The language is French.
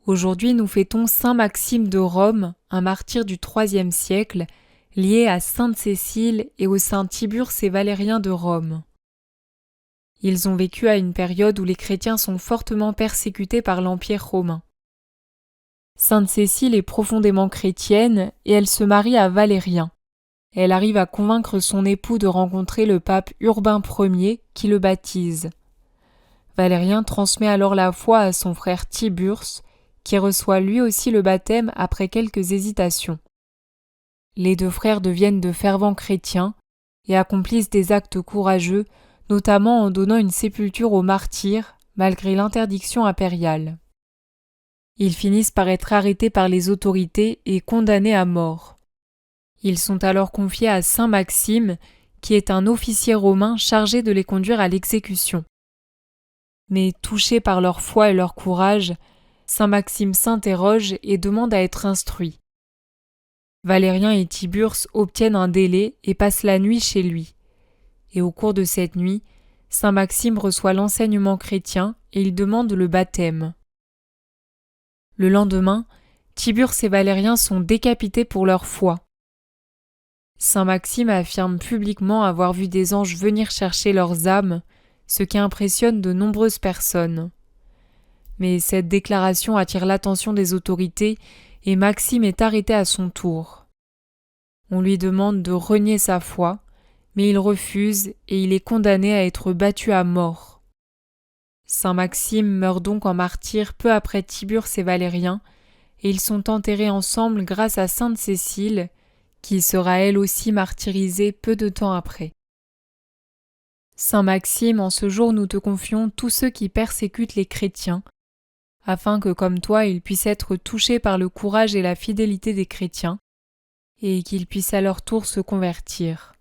Aujourd'hui, nous fêtons Saint Maxime de Rome, un martyr du IIIe siècle, lié à Sainte Cécile et aux saints Tiburce et Valérien de Rome. Ils ont vécu à une période où les chrétiens sont fortement persécutés par l'Empire romain. Sainte Cécile est profondément chrétienne et elle se marie à Valérien. Elle arrive à convaincre son époux de rencontrer le pape Urbain Ier qui le baptise. Valérien transmet alors la foi à son frère Tiburce, qui reçoit lui aussi le baptême après quelques hésitations. Les deux frères deviennent de fervents chrétiens et accomplissent des actes courageux, notamment en donnant une sépulture aux martyrs, malgré l'interdiction impériale. Ils finissent par être arrêtés par les autorités et condamnés à mort. Ils sont alors confiés à Saint Maxime, qui est un officier romain chargé de les conduire à l'exécution. Mais touché par leur foi et leur courage, Saint Maxime s'interroge et demande à être instruit. Valérien et Tiburce obtiennent un délai et passent la nuit chez lui. Et au cours de cette nuit, Saint Maxime reçoit l'enseignement chrétien et il demande le baptême. Le lendemain, Tiburce et Valérien sont décapités pour leur foi. Saint Maxime affirme publiquement avoir vu des anges venir chercher leurs âmes, ce qui impressionne de nombreuses personnes. Mais cette déclaration attire l'attention des autorités et Maxime est arrêté à son tour. On lui demande de renier sa foi, mais il refuse et il est condamné à être battu à mort. Saint Maxime meurt donc en martyr peu après Tiburce et Valérien, et ils sont enterrés ensemble grâce à Sainte Cécile, qui sera elle aussi martyrisée peu de temps après. Saint Maxime, en ce jour nous te confions tous ceux qui persécutent les chrétiens, afin que comme toi ils puissent être touchés par le courage et la fidélité des chrétiens, et qu'ils puissent à leur tour se convertir.